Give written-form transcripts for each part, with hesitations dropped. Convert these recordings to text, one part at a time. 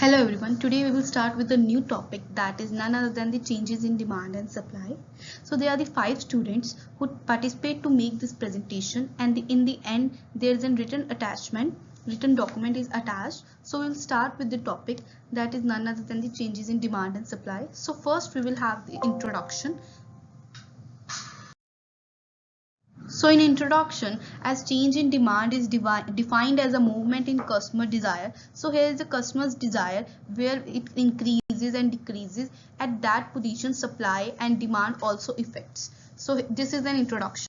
Hello everyone, today we will start with a new topic that is none other than the changes in demand and supply. So there are the 5 students who participate to make this presentation, and in the end there is a written document is attached. So we'll start with the topic that is none other than the changes in demand and supply. So first we will have the introduction. So in introduction, as change in demand is defined as a movement in customer desire. So here is the customer's desire where it increases and decreases. At that position, supply and demand also affects. So this is an introduction.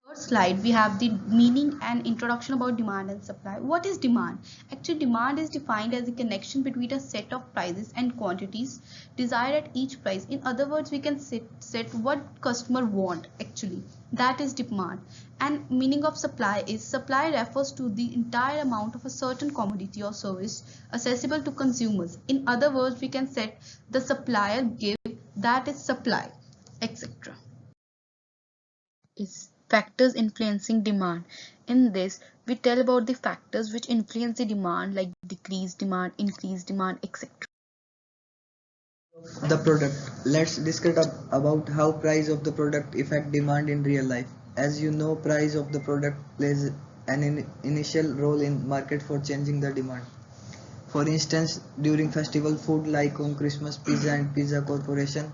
First slide, we have the meaning and introduction about demand and supply. What is demand? Actually, demand is defined as a connection between a set of prices and quantities desired at each price. In other words, we can set what customer want actually. That is demand. And meaning of supply is supply refers to the entire amount of a certain commodity or service accessible to consumers. In other words, we can set the supplier give, that is supply, etc. Is factors influencing demand. In this, we tell about the factors which influence the demand, like decreased demand, increased demand, etc. The product. Let's discuss about how price of the product affect demand in real life. As you know, price of the product plays an initial role in market for changing the demand. For instance, during festival food like on Christmas, Pizza and Pizza Corporation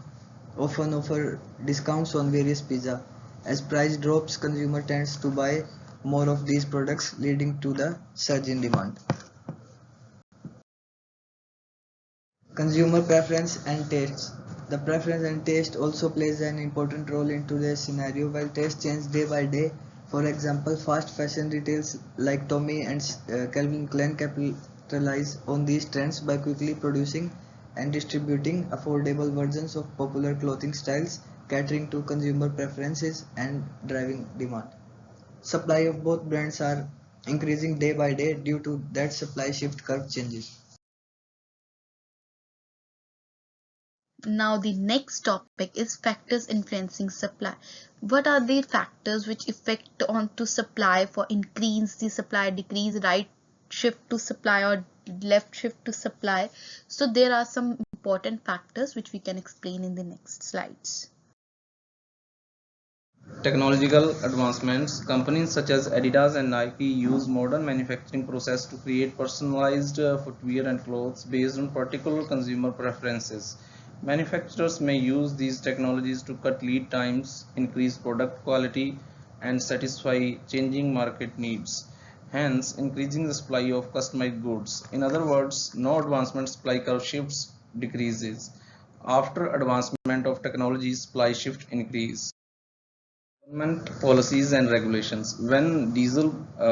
often offer discounts on various pizza. As price drops, consumer tends to buy more of these products, leading to the surge in demand. Consumer preference and tastes. The preference and taste also plays an important role in today's scenario. While taste changes day by day, for example, fast fashion retailers like Tommy and Calvin Klein capitalize on these trends by quickly producing and distributing affordable versions of popular clothing styles, catering to consumer preferences and driving demand. Supply of both brands are increasing day by day due to that supply shift curve changes. Now the next topic is factors influencing supply. What are the factors which affect onto supply for increase the supply, decrease, right shift to supply or left shift to supply? So there are some important factors which we can explain in the next slides. Technological advancements. Companies such as Adidas and Nike use modern manufacturing process to create personalized footwear and clothes based on particular consumer preferences. Manufacturers may use these technologies to cut lead times, increase product quality, and satisfy changing market needs, hence increasing the supply of customized goods. In other words, no advancement supply curve shifts decreases. After advancement of technology, supply shift increase. Government policies and regulations. When diesel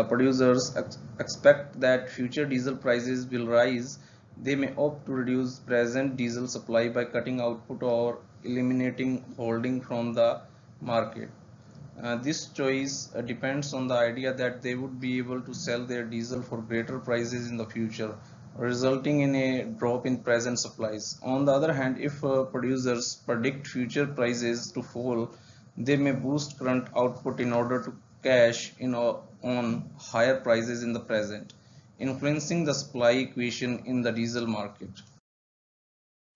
producers expect that future diesel prices will rise, they may opt to reduce present diesel supply by cutting output or eliminating holding from the market. This choice depends on the idea that they would be able to sell their diesel for greater prices in the future, resulting in a drop in present supplies. On the other hand, if producers predict future prices to fall, they may boost current output in order to cash in on higher prices in the present, influencing the supply equation in the diesel market.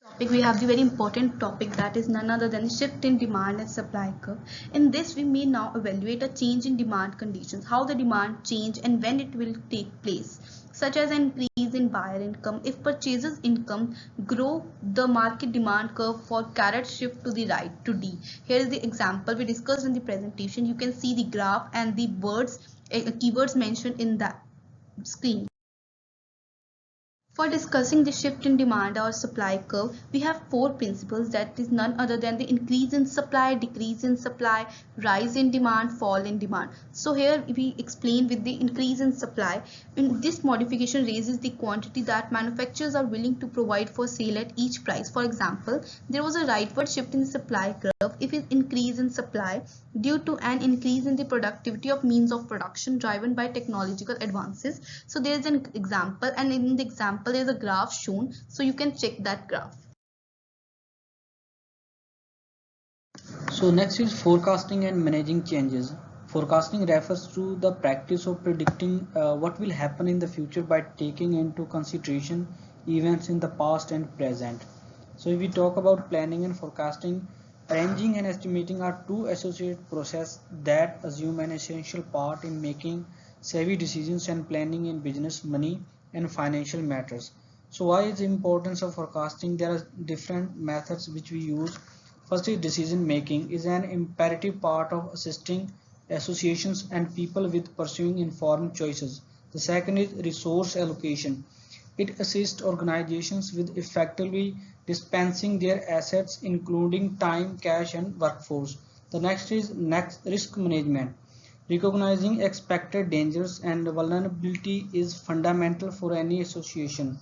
Topic, we have the very important topic that is none other than shift in demand and supply curve. In this, we may now evaluate a change in demand conditions, how the demand change and when it will take place, such as an increase in buyer income. If purchasers income grow, the market demand curve for caret shift to the right to D. Here is the example we discussed in the presentation. You can see the graph and the words keywords mentioned in the screen. For discussing the shift in demand or supply curve, we have 4 principles, that is none other than the increase in supply, decrease in supply, rise in demand, fall in demand. So here we explain with the increase in supply. In this modification raises the quantity that manufacturers are willing to provide for sale at each price. For example, there was a rightward shift in the supply curve if it increase in supply due to an increase in the productivity of means of production driven by technological advances. So there is an example, and in the example there is a graph shown, so you can check that graph. So next is forecasting and managing changes. Forecasting refers to the practice of predicting what will happen in the future by taking into consideration events in the past and present. So if we talk about planning and forecasting, arranging and estimating are two associated processes that assume an essential part in making savvy decisions and planning in business, money, and financial matters. So why is the importance of forecasting? There are different methods which we use. First is decision making is an imperative part of assisting associations and people with pursuing informed choices. The second is resource allocation. It assists organizations with effectively dispensing their assets including time, cash and workforce. The next is risk management. Recognizing expected dangers and vulnerability is fundamental for any association.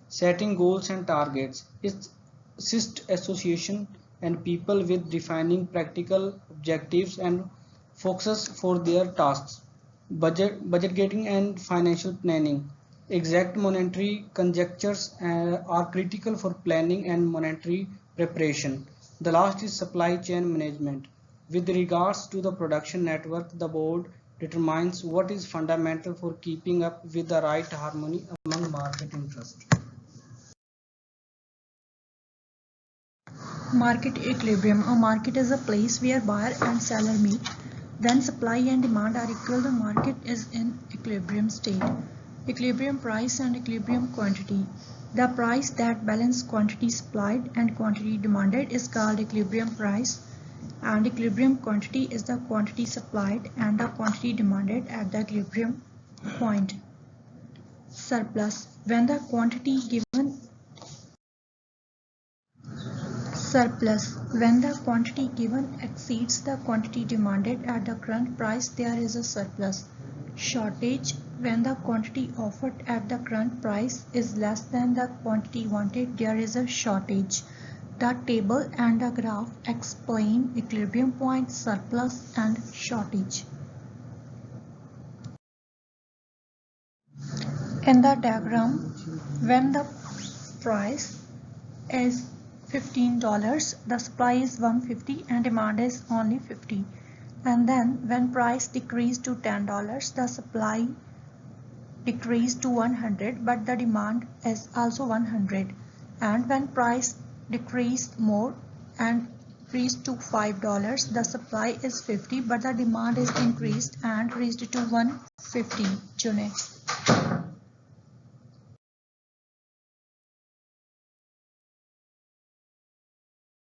Setting goals and targets. It assists association and people with defining practical objectives and focuses for their tasks. Budget getting and financial planning. Exact monetary conjectures are critical for planning and monetary preparation. The last is supply chain management. With regards to the production network, the board determines what is fundamental for keeping up with the right harmony among market interests. Market equilibrium. A market is a place where buyer and seller meet. When supply and demand are equal, the market is in equilibrium state. Equilibrium price and equilibrium quantity. The price that balances quantity supplied and quantity demanded is called equilibrium price, and equilibrium quantity is the quantity supplied and the quantity demanded at the equilibrium point. Surplus. When the quantity given exceeds the quantity demanded at the current price, there is a surplus. Shortage. When the quantity offered at the current price is less than the quantity wanted, there is a shortage. The table and the graph explain equilibrium point, surplus and shortage. In the diagram, when the price is $15, the supply is $150 and demand is only $50. And then when price decreased to $10, the supply decreased to $100 but the demand is also $100. And when price decreased more and reached to $5, the supply is $50 but the demand is increased and reached to $150. June.